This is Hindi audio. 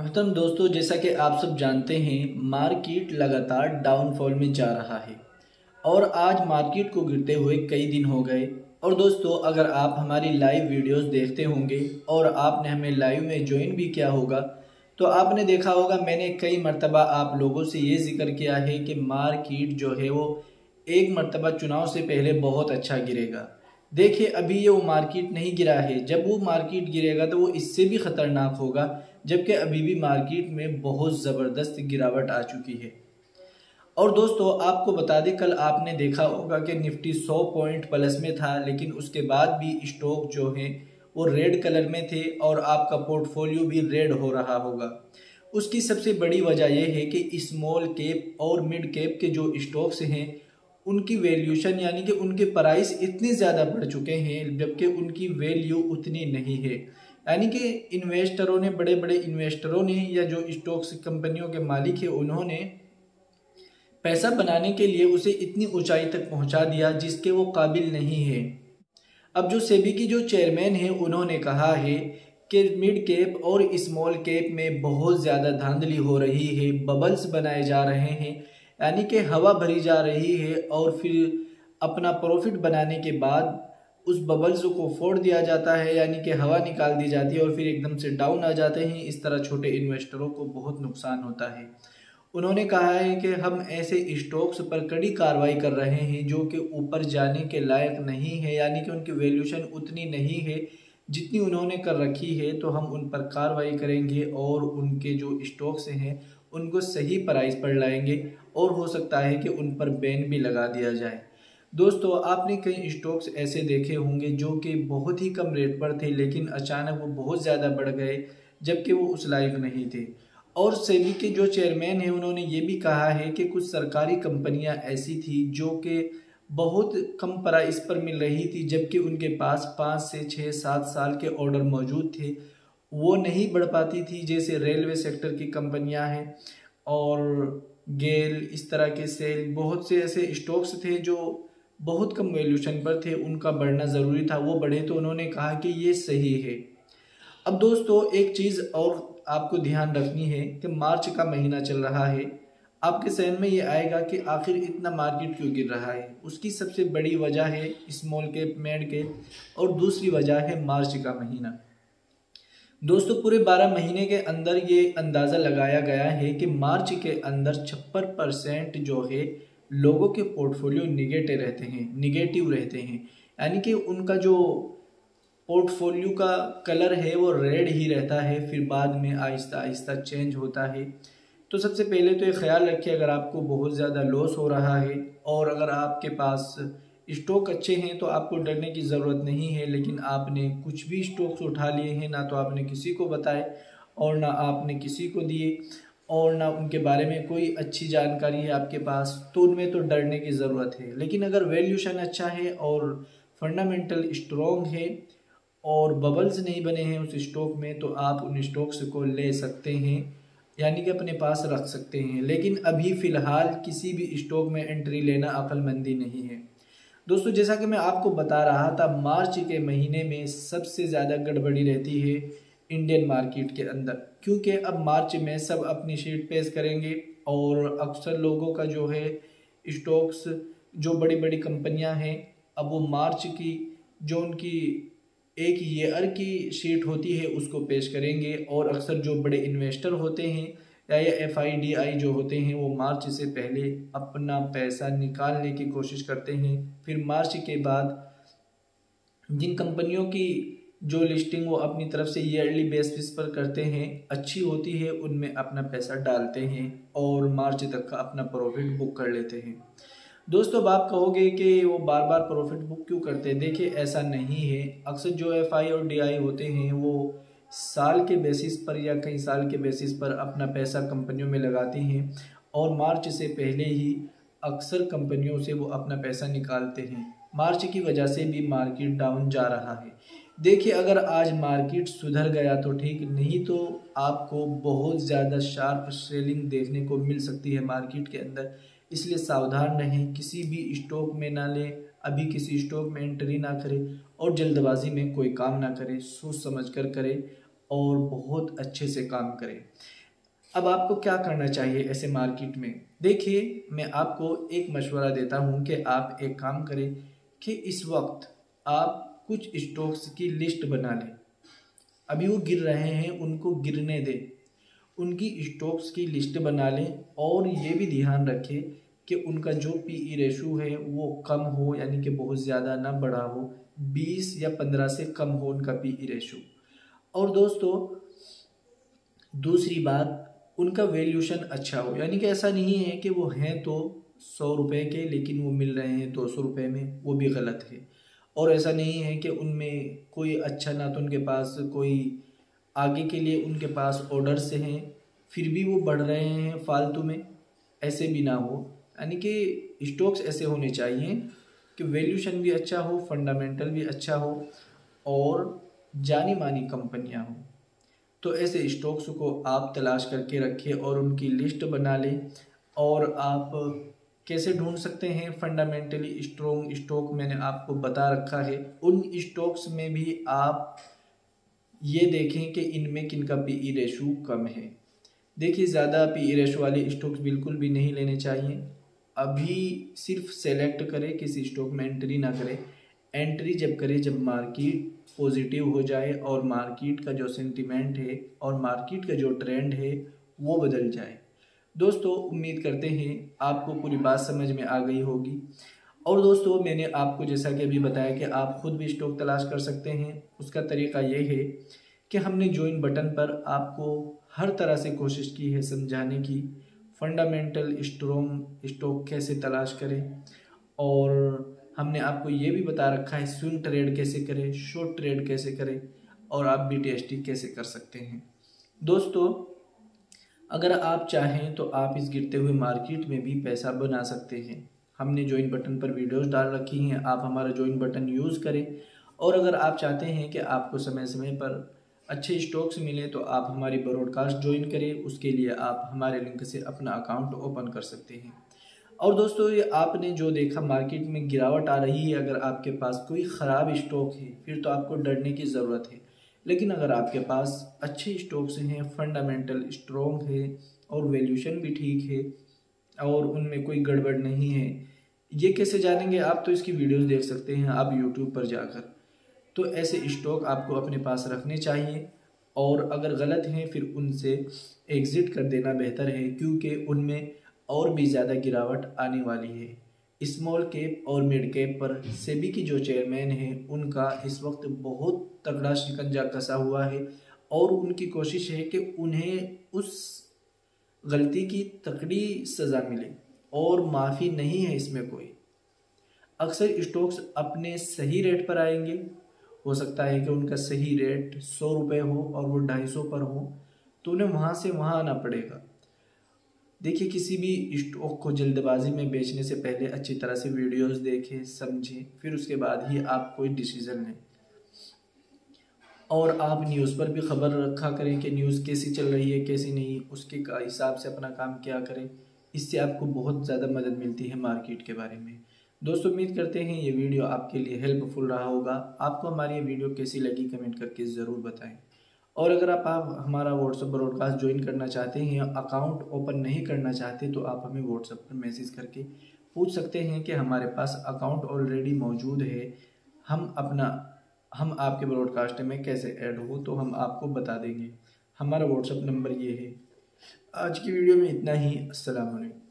मोहतरम दोस्तों, जैसा कि आप सब जानते हैं, मार्केट लगातार डाउनफॉल में जा रहा है और आज मार्केट को गिरते हुए कई दिन हो गए। और दोस्तों, अगर आप हमारी लाइव वीडियोस देखते होंगे और आपने हमें लाइव में ज्वाइन भी किया होगा तो आपने देखा होगा मैंने कई मर्तबा आप लोगों से ये जिक्र किया है कि मार्केट जो है वो एक मर्तबा चुनाव से पहले बहुत अच्छा गिरेगा। देखिए, अभी ये वो मार्केट नहीं गिरा है। जब वो मार्केट गिरेगा तो वो इससे भी खतरनाक होगा, जबकि अभी भी मार्केट में बहुत ज़बरदस्त गिरावट आ चुकी है। और दोस्तों, आपको बता दें, कल आपने देखा होगा कि निफ्टी 100 पॉइंट प्लस में था, लेकिन उसके बाद भी स्टॉक जो है वो रेड कलर में थे और आपका पोर्टफोलियो भी रेड हो रहा होगा। उसकी सबसे बड़ी वजह यह है कि स्मॉल कैप और मिड कैप के जो स्टॉक्स हैं उनकी वैल्यूशन यानी कि उनके प्राइस इतने ज़्यादा बढ़ चुके हैं, जबकि उनकी वैल्यू उतनी नहीं है। यानी कि इन्वेस्टरों ने, बड़े बड़े इन्वेस्टरों ने या जो स्टॉक्स कंपनियों के मालिक है, उन्होंने पैसा बनाने के लिए उसे इतनी ऊंचाई तक पहुंचा दिया जिसके वो काबिल नहीं है। अब जो सेबी की जो चेयरमैन है, उन्होंने कहा है कि मिड कैप और स्मॉल कैप में बहुत ज़्यादा धांधली हो रही है, बबल्स बनाए जा रहे हैं, यानी कि हवा भरी जा रही है और फिर अपना प्रॉफिट बनाने के बाद उस बबल्स को फोड़ दिया जाता है, यानी कि हवा निकाल दी जाती है और फिर एकदम से डाउन आ जाते हैं। इस तरह छोटे इन्वेस्टरों को बहुत नुकसान होता है। उन्होंने कहा है कि हम ऐसे स्टॉक्स पर कड़ी कार्रवाई कर रहे हैं जो कि ऊपर जाने के लायक नहीं है, यानी कि उनकी वैल्यूशन उतनी नहीं है जितनी उन्होंने कर रखी है, तो हम उन पर कार्रवाई करेंगे और उनके जो स्टॉक्स हैं उनको सही प्राइस पर लाएंगे और हो सकता है कि उन पर बैन भी लगा दिया जाए। दोस्तों, आपने कई स्टॉक्स ऐसे देखे होंगे जो कि बहुत ही कम रेट पर थे, लेकिन अचानक वो बहुत ज़्यादा बढ़ गए जबकि वो उस लायक नहीं थे। और सेबी के जो चेयरमैन हैं, उन्होंने ये भी कहा है कि कुछ सरकारी कंपनियां ऐसी थी जो कि बहुत कम प्राइस पर मिल रही थी, जबकि उनके पास 5 से 6 7 साल के ऑर्डर मौजूद थे, वो नहीं बढ़ पाती थी। जैसे रेलवे सेक्टर की कंपनियां हैं और गेल, इस तरह के सेल, बहुत से ऐसे स्टॉक्स थे जो बहुत कम वैल्यूशन पर थे, उनका बढ़ना ज़रूरी था, वो बढ़े, तो उन्होंने कहा कि ये सही है। अब दोस्तों, एक चीज़ और आपको ध्यान रखनी है कि मार्च का महीना चल रहा है। आपके सहन में ये आएगा कि आखिर इतना मार्केट क्यों गिर रहा है। उसकी सबसे बड़ी वजह है स्मॉल कैप, मिड कैप, और दूसरी वजह है मार्च का महीना। दोस्तों, पूरे 12 महीने के अंदर ये अंदाज़ा लगाया गया है कि मार्च के अंदर 56% जो है लोगों के पोर्टफोलियो निगेटिव रहते हैं, यानी कि उनका जो पोर्टफोलियो का कलर है वो रेड ही रहता है, फिर बाद में आहिस्ता आहिस्ता चेंज होता है। तो सबसे पहले तो ये ख्याल रखिए, अगर आपको बहुत ज़्यादा लॉस हो रहा है और अगर आपके पास स्टॉक अच्छे हैं तो आपको डरने की ज़रूरत नहीं है, लेकिन आपने कुछ भी स्टॉक्स उठा लिए हैं, ना तो आपने किसी को बताए और ना आपने किसी को दिए और ना उनके बारे में कोई अच्छी जानकारी है आपके पास, तो उनमें तो डरने की ज़रूरत है। लेकिन अगर वैल्यूशन अच्छा है और फंडामेंटल स्ट्रॉन्ग है और बबल्स नहीं बने हैं उस स्टॉक में, तो आप उन स्टॉक्स को ले सकते हैं, यानी कि अपने पास रख सकते हैं। लेकिन अभी फ़िलहाल किसी भी स्टॉक में एंट्री लेना अक्लमंदी नहीं है। दोस्तों, जैसा कि मैं आपको बता रहा था, मार्च के महीने में सबसे ज़्यादा गड़बड़ी रहती है इंडियन मार्केट के अंदर, क्योंकि अब मार्च में सब अपनी शीट पेश करेंगे और अक्सर लोगों का जो है स्टॉक्स, जो बड़ी बड़ी कंपनियां हैं, अब वो मार्च की जो उनकी एक ईयर की शीट होती है उसको पेश करेंगे। और अक्सर जो बड़े इन्वेस्टर होते हैं या ये FIDI जो होते हैं, वो मार्च से पहले अपना पैसा निकालने की कोशिश करते हैं। फिर मार्च के बाद जिन कंपनियों की जो लिस्टिंग वो अपनी तरफ से ईयरली बेसिस पर करते हैं अच्छी होती है, उनमें अपना पैसा डालते हैं और मार्च तक का अपना प्रॉफिट बुक कर लेते हैं। दोस्तों, अब आप कहोगे कि वो बार बार प्रॉफिट बुक क्यों करते हैं। देखिए, ऐसा नहीं है। अक्सर जो FI और DI होते हैं वो साल के बेसिस पर या कई साल के बेसिस पर अपना पैसा कंपनियों में लगाती हैं और मार्च से पहले ही अक्सर कंपनियों से वो अपना पैसा निकालते हैं। मार्च की वजह से भी मार्केट डाउन जा रहा है। देखिए, अगर आज मार्केट सुधर गया तो ठीक, नहीं तो आपको बहुत ज़्यादा शार्प सेलिंग देखने को मिल सकती है मार्केट के अंदर। इसलिए सावधान रहें, किसी भी स्टॉक में ना लें, अभी किसी स्टॉक में एंट्री ना करें और जल्दबाजी में कोई काम ना करें, सोच समझ कर करें और बहुत अच्छे से काम करे। अब आपको क्या करना चाहिए ऐसे मार्केट में? देखिए, मैं आपको एक मशवरा देता हूँ कि आप एक काम करें कि इस वक्त आप कुछ स्टॉक्स की लिस्ट बना लें। अभी वो गिर रहे हैं, उनको गिरने दें, उनकी स्टॉक्स की लिस्ट बना लें और ये भी ध्यान रखें कि उनका जो पीई रेशो है वो कम हो, यानी कि बहुत ज़्यादा ना बढ़ा हो, 20 या 15 से कम हो उनका पीई रेशो। और दोस्तों दूसरी बात, उनका वैल्यूशन अच्छा हो, यानी कि ऐसा नहीं है कि वो हैं तो 100 रुपये के लेकिन वो मिल रहे हैं 200 रुपये में, वो भी गलत है। और ऐसा नहीं है कि उनमें कोई अच्छा, ना तो उनके पास कोई आगे के लिए उनके पास ऑर्डर्स हैं फिर भी वो बढ़ रहे हैं फालतू में, ऐसे भी ना हो। यानी कि स्टॉक्स ऐसे होने चाहिए कि वैल्यूशन भी अच्छा हो, फंडामेंटल भी अच्छा हो और जानी मानी कंपनियां हो। तो ऐसे स्टॉक्स को आप तलाश करके रखें और उनकी लिस्ट बना लें। और आप कैसे ढूंढ सकते हैं फंडामेंटली स्ट्रॉन्ग स्टॉक, मैंने आपको बता रखा है। उन स्टॉक्स में भी आप ये देखें कि इनमें किनका पीई रेशो कम है। देखिए, ज़्यादा पीई रेशो वाले स्टॉक्स बिल्कुल भी नहीं लेने चाहिए। अभी सिर्फ सेलेक्ट करें, किसी स्टॉक में एंट्री ना करें। एंट्री जब करें जब मार्केट पॉजिटिव हो जाए और मार्केट का जो सेंटिमेंट है और मार्केट का जो ट्रेंड है वो बदल जाए। दोस्तों उम्मीद करते हैं आपको पूरी बात समझ में आ गई होगी। और दोस्तों मैंने आपको जैसा कि अभी बताया कि आप खुद भी स्टॉक तलाश कर सकते हैं। उसका तरीका ये है कि हमने ज्वाइन बटन पर आपको हर तरह से कोशिश की है समझाने की, फंडामेंटल स्ट्रॉन्ग स्टॉक कैसे तलाश करें। और हमने आपको ये भी बता रखा है स्विंग ट्रेड कैसे करें, शॉर्ट ट्रेड कैसे करें और आप BTST कैसे कर सकते हैं। दोस्तों अगर आप चाहें तो आप इस गिरते हुए मार्केट में भी पैसा बना सकते हैं। हमने ज्वाइन बटन पर वीडियोस डाल रखी हैं, आप हमारा ज्वाइन बटन यूज़ करें। और अगर आप चाहते हैं कि आपको समय समय पर अच्छे स्टॉक्स मिले तो आप हमारी ब्रॉडकास्ट ज्वाइन करें। उसके लिए आप हमारे लिंक से अपना अकाउंट ओपन कर सकते हैं। और दोस्तों ये आपने जो देखा मार्केट में गिरावट आ रही है, अगर आपके पास कोई ख़राब स्टॉक है फिर तो आपको डरने की ज़रूरत है। लेकिन अगर आपके पास अच्छे स्टॉक्स हैं, फंडामेंटल स्ट्रॉन्ग है और वैल्यूशन भी ठीक है और उनमें कोई गड़बड़ नहीं है, ये कैसे जानेंगे आप? तो इसकी वीडियोस देख सकते हैं आप यूट्यूब पर जाकर। तो ऐसे स्टॉक आपको अपने पास रखने चाहिए और अगर गलत हैं फिर उनसे एग्ज़िट कर देना बेहतर है, क्योंकि उनमें और भी ज़्यादा गिरावट आने वाली है। स्मॉल कैप और मिड कैप पर सेबी की जो चेयरमैन है उनका इस वक्त बहुत तगड़ा शिकंजा कसा हुआ है और उनकी कोशिश है कि उन्हें उस गलती की तगड़ी सज़ा मिले और माफ़ी नहीं है इसमें कोई। अक्सर स्टॉक्स अपने सही रेट पर आएंगे, हो सकता है कि उनका सही रेट 100 रुपये हो और वो 250 पर हो, तो उन्हें वहाँ से वहाँ आना पड़ेगा। देखिए, किसी भी स्टॉक को जल्दबाजी में बेचने से पहले अच्छी तरह से वीडियोस देखें, समझें, फिर उसके बाद ही आप कोई डिसीज़न लें। और आप न्यूज़ पर भी खबर रखा करें कि न्यूज़ कैसी चल रही है कैसी नहीं, उसके हिसाब से अपना काम किया करें। इससे आपको बहुत ज़्यादा मदद मिलती है मार्केट के बारे में। दोस्तों उम्मीद करते हैं ये वीडियो आपके लिए हेल्पफुल रहा होगा। आपको हमारी ये वीडियो कैसी लगी कमेंट करके ज़रूर बताएं। और अगर आप हमारा व्हाट्सएप ब्रॉडकास्ट ज्वाइन करना चाहते हैं या अकाउंट ओपन नहीं करना चाहते तो आप हमें व्हाट्सएप पर मैसेज करके पूछ सकते हैं कि हमारे पास अकाउंट ऑलरेडी मौजूद है, हम आपके ब्रॉडकास्ट में कैसे ऐड हो तो हम आपको बता देंगे। हमारा व्हाट्सएप नंबर ये है। आज की वीडियो में इतना ही। अस्सलाम वालेकुम।